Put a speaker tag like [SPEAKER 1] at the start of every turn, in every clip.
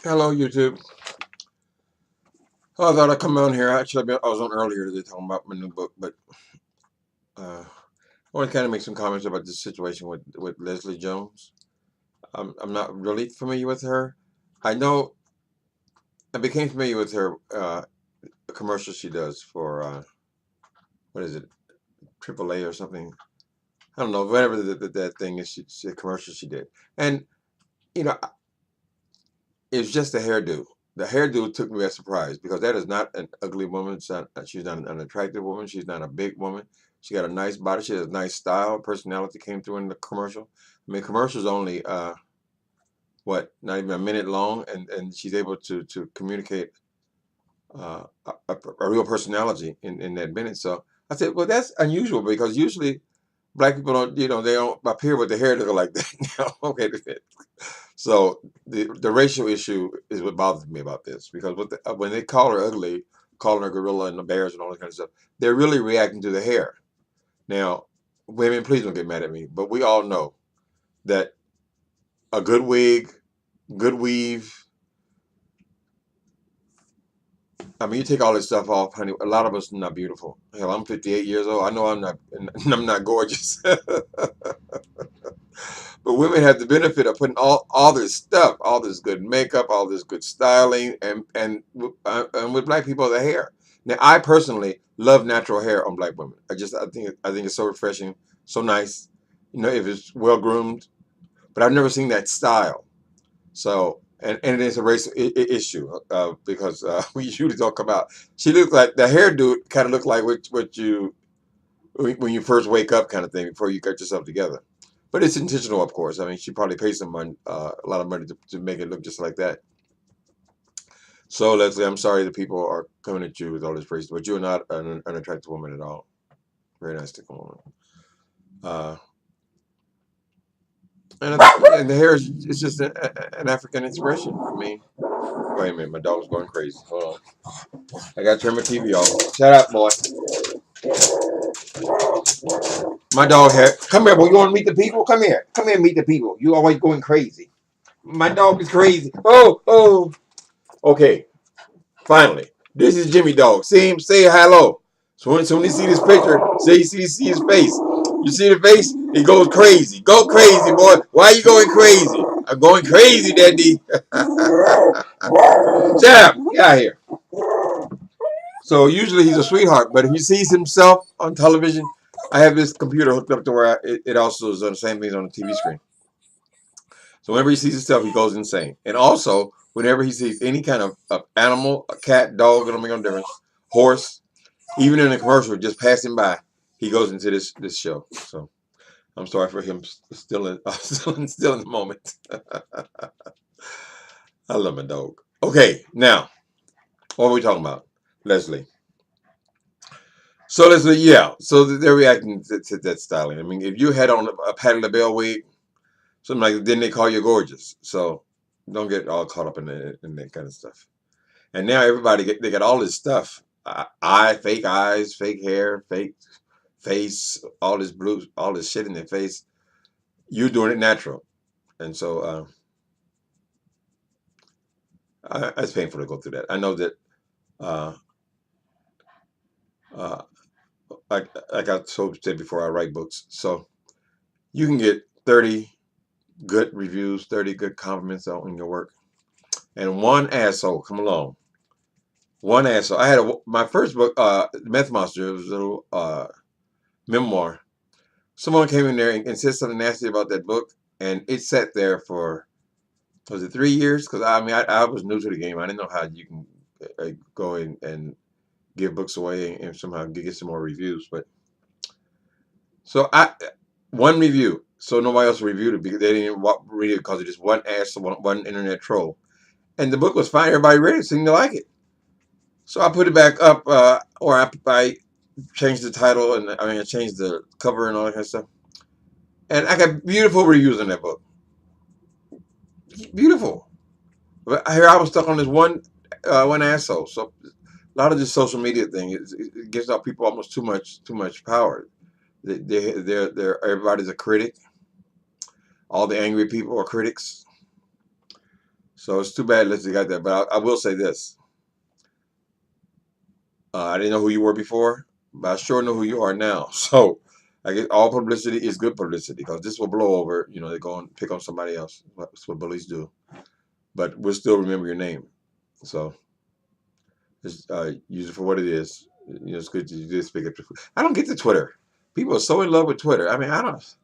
[SPEAKER 1] Hello, YouTube. Oh, I thought I'd come on here. Actually, I was on earlier today talking about my new book, but I want to kind of make some comments about this situation with Lesley Jones. I'm not really familiar with her. I know I became familiar with her a commercial she does for what is it, AAA or something. I don't know, whatever that thing is. A commercial she did, and you know, it's just a hairdo. The hairdo took me by surprise because that is not an ugly woman. She's not an attractive woman. She's not a big woman. She got a nice body. She has a nice style. Personality came through in the commercial. I mean, commercial's only what, not even a minute long, and she's able to communicate a real personality in that minute. So I said, well, that's unusual because usually black people don't, they don't appear with the hair look like that. Okay, so the racial issue is what bothers me about this because when they call her ugly, calling her gorilla and the bears and all that kind of stuff, they're really reacting to the hair. Now, women, please don't get mad at me, but we all know that a good wig, good weave. I mean, you take all this stuff off, honey. A lot of us are not beautiful. Hell, I'm 58 years old. I know I'm not. I'm not gorgeous. But women have the benefit of putting all this stuff, all this good makeup, all this good styling, and with black people, the hair. Now, I personally love natural hair on black women. I think it's so refreshing, so nice. If it's well groomed. But I've never seen that style. So, and it's a race issue because we usually talk about. She looks like the hairdo kind of look like what you when you first wake up kind of thing before you get yourself together. But it's intentional, of course. I mean, she probably pays some money, a lot of money to make it look just like that. So, Lesley, I'm sorry that people are coming at you with all this praise, but you're not an unattractive woman at all. Very nice looking woman. Uh, and the hair is just an African expression. I mean, wait a minute, my dog's going crazy. Hold on. I got to turn my TV off. Shut up, boy. My dog had. Come here, boy. You want to meet the people? Come here. Come here and meet the people. You always going crazy. My dog is crazy. Oh, oh. Okay, finally. This is Jimmy Dog. See him? Say hello. So when you see this picture, say you see his face. You see the face? He goes crazy. Go crazy, boy. Why are you going crazy? I'm going crazy, Daddy. Shut up. Get out of here. So usually he's a sweetheart, but if he sees himself on television, I have this computer hooked up to where it also is on the same things on the TV screen. So whenever he sees himself, he goes insane. And also, whenever he sees any kind of animal, a cat, dog, it don't make no difference, horse, even in a commercial, just passing by, he goes into this show. So I'm sorry for him still in still in the moment. I love my dog. Okay, now what are we talking about, Lesley? So Lesley, yeah. So they're reacting to that styling. I mean, if you had on a Patti LaBelle wig, something like that, then they call you gorgeous. So don't get all caught up in that kind of stuff. And now they got all this stuff: fake eyes, fake hair, fake face, all this blue, all this shit in their face. You're doing it natural, and so it's painful to go through that. I know that, uh, uh, like I said before, I write books, so you can get 30 good reviews, 30 good compliments on your work, and one asshole come along. One asshole. I had my first book, Meth Monster. It was a little memoir. Someone came in there and said something nasty about that book, and it sat there for, was it 3 years? Because I mean, I was new to the game. I didn't know how you can go in and give books away and somehow get some more reviews. But so one review, so nobody else reviewed it because they didn't read it because of this one ass, one internet troll. And the book was fine. Everybody read it, seemed to like it. So I put it back up, or I changed the title, and I changed the cover and all that kind of stuff. And I got beautiful reviews on that book. Beautiful. But here I was stuck on this one asshole. So a lot of this social media thing, it gives out people almost too much power. They're everybody's a critic. All the angry people are critics. So it's too bad Leslie got that. But I will say this: I didn't know who you were before, but I sure know who you are now. So I guess all publicity is good publicity because this will blow over. You know, they go and pick on somebody else. That's what bullies do. But we'll still remember your name. So just use it for what it is. You know, it's good to just pick up. I don't get the Twitter. People are so in love with Twitter. I mean, I don't.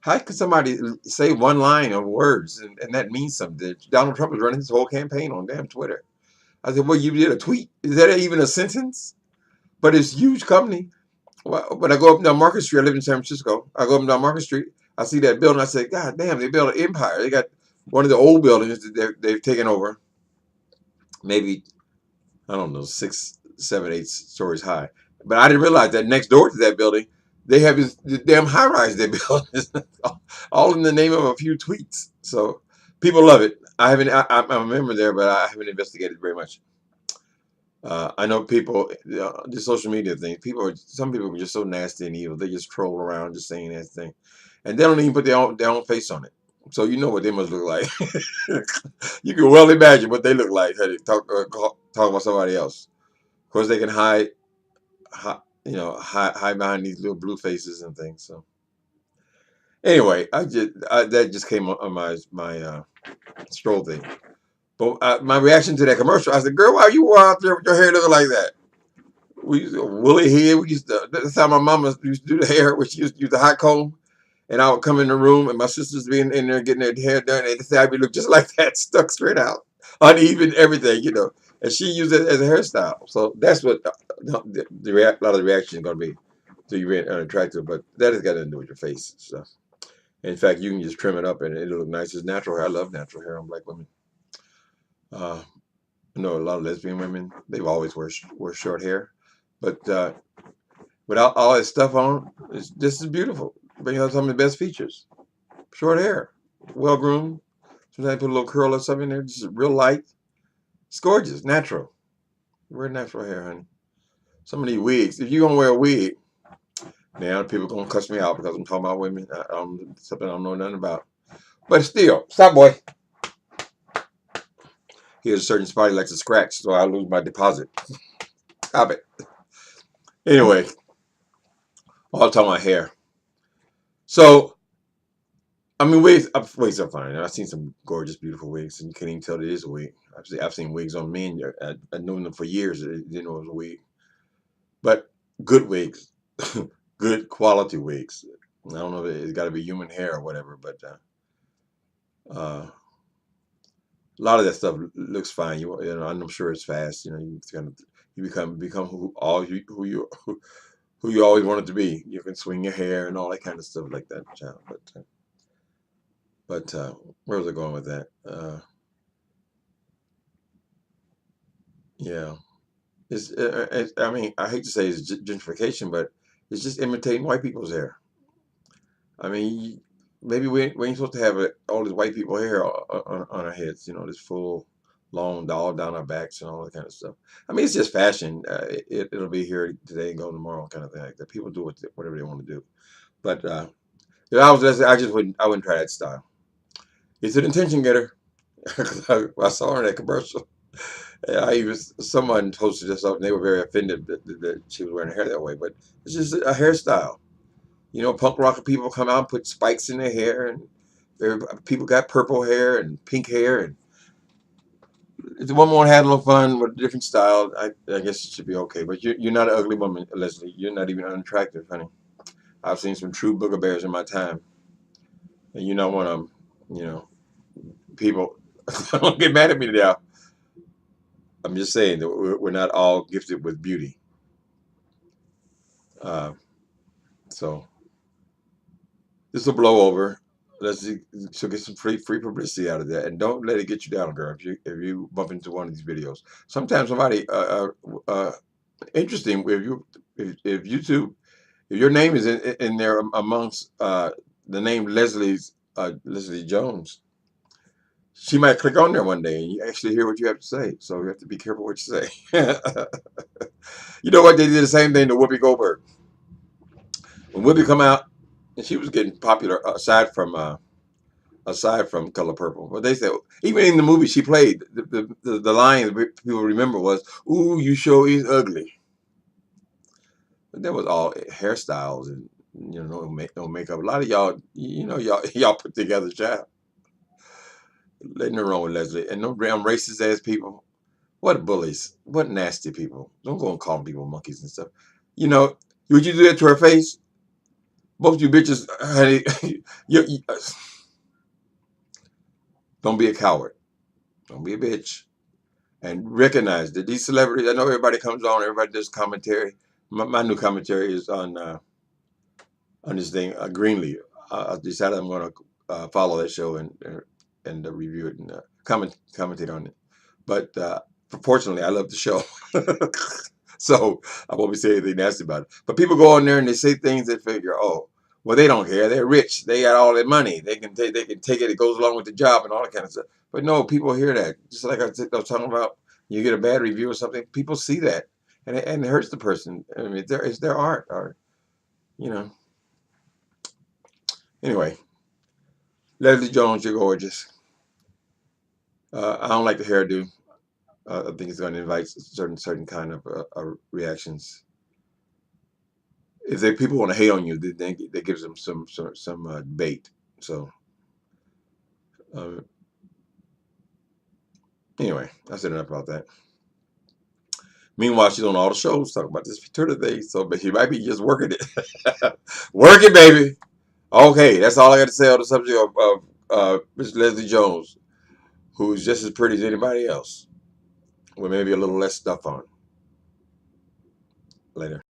[SPEAKER 1] How could somebody say one line of words and that means something? Donald Trump was running his whole campaign on damn Twitter. I said, well, you did a tweet. Is that even a sentence? But it's a huge company. Well, when I go up and down Market Street, I live in San Francisco. I go up and down Market Street. I see that building. I say, God damn, they built an empire. They got one of the old buildings that they've taken over, maybe, I don't know, 6, 7, 8 stories high. But I didn't realize that next door to that building, they have this damn high rise they built, all in the name of a few tweets. So people love it. I'm a member there, but I haven't investigated very much. I know people, the social media thing. Some people are just so nasty and evil. They just troll around, just saying that thing, and they don't even put their own face on it. So you know what they must look like. You can well imagine what they look like. How they talk about somebody else. Of course, they can hide behind these little blue faces and things. So anyway, that just came on my stroll thing. But my reaction to that commercial, I said, "Girl, why you out there with your hair looking like that?" We used to woolly head. That's how my mama used to do the hair, when she used to use the hot comb. And I would come in the room, and my sisters be in there getting their hair done, and they say I'd be look just like that, stuck straight out, uneven, everything, you know. And she used it as a hairstyle. So that's what a lot of the reaction is going to be to you being unattractive. But that has got nothing to do with your face stuff. In fact, you can just trim it up, and it'll look nice. It's natural hair. I love natural hair on black women. Uh, I know a lot of lesbian women. They've always wear short hair, but without all that stuff on, this is beautiful. But you know, some of the best features: short hair, well groomed. Sometimes put a little curl or something in there, just real light. It's gorgeous, natural. Wear natural hair, honey. Some of these wigs. If you're gonna wear a wig, now people gonna cuss me out because I'm talking about women. Something I don't know nothing about. But still, stop, boy. Here's a certain spot he likes to scratch, so I lose my deposit. Stop it. Anyway, all talking about hair. So, I mean, wigs are fine. I've seen some gorgeous, beautiful wigs, and you can't even tell it is a wig. I've seen wigs on men. I've known them for years. I didn't know it was a wig. But good wigs, good quality wigs. I don't know if it's got to be human hair or whatever, but a lot of that stuff looks fine. You know, I'm sure it's fast. You know, you become who you always wanted to be. You can swing your hair and all that kind of stuff like that, child. But where was I going with that? Yeah, I mean, I hate to say it's gentrification, but it's just imitating white people's hair. I mean, maybe we ain't supposed to have all this white people hair on our heads, you know, this full, long doll down our backs and all that kind of stuff. I mean, it's just fashion. It'll be here today and go tomorrow, kind of thing like that. People do whatever they want to do. But if I wouldn't try that style. It's an attention getter. I saw her in that commercial. Someone posted this up, and they were very offended that she was wearing her hair that way. But it's just a hairstyle. You know, punk rocker people come out and put spikes in their hair, and people got purple hair and pink hair. And if the woman want to have a little fun with a different style, I guess it should be okay. But you're not an ugly woman, Leslie. You're not even unattractive, honey. I've seen some true booger bears in my time, and you're not one of them. You know, people don't get mad at me now. I'm just saying that we're not all gifted with beauty. Uh, so this will blow over. She'll get some free publicity out of that, and don't let it get you down, girl. If you bump into one of these videos, sometimes somebody interesting. If YouTube, if your name is in there amongst the name Lesley Jones, she might click on there one day and you actually hear what you have to say. So you have to be careful what you say. You know what? They did the same thing to Whoopi Goldberg. When Whoopi come out, and she was getting popular aside from aside from Color Purple. But they said even in the movie she played, the line that people remember was, "Ooh, you sure is ugly." But that was all hairstyles and no makeup. A lot of y'all, y'all put together, child. Ain't nothing wrong with Leslie. And no damn racist ass people. What bullies? What nasty people? Don't go and call people monkeys and stuff. You know, would you do that to her face? Both you bitches, honey, don't be a coward. Don't be a bitch. And recognize that these celebrities, I know everybody comes on, everybody does commentary. My new commentary is on this thing, Greenleaf. I decided I'm going to follow that show and review it and commentate on it. But fortunately, I love the show, so I won't be saying anything nasty about it. But people go on there and they say things that figure, oh, well, they don't care. They're rich. They got all their money. They can take. They can take it. It goes along with the job and all that kind of stuff. But no, people hear that. Just like I was talking about, you get a bad review or something. People see that, and it hurts the person. I mean, it's their art, or you know. Anyway, Lesley Jones, you're gorgeous. I don't like the hairdo. I think it's going to invite certain kind of reactions. If people want to hate on you, then that gives them some bait. So uh, anyway, I said enough about that. Meanwhile, she's on all the shows talking about this Twitter thing. So, but she might be just working it. Work it, baby. Okay, that's all I got to say on the subject of Miss Lesley Jones, who's just as pretty as anybody else, with maybe a little less stuff on. Later.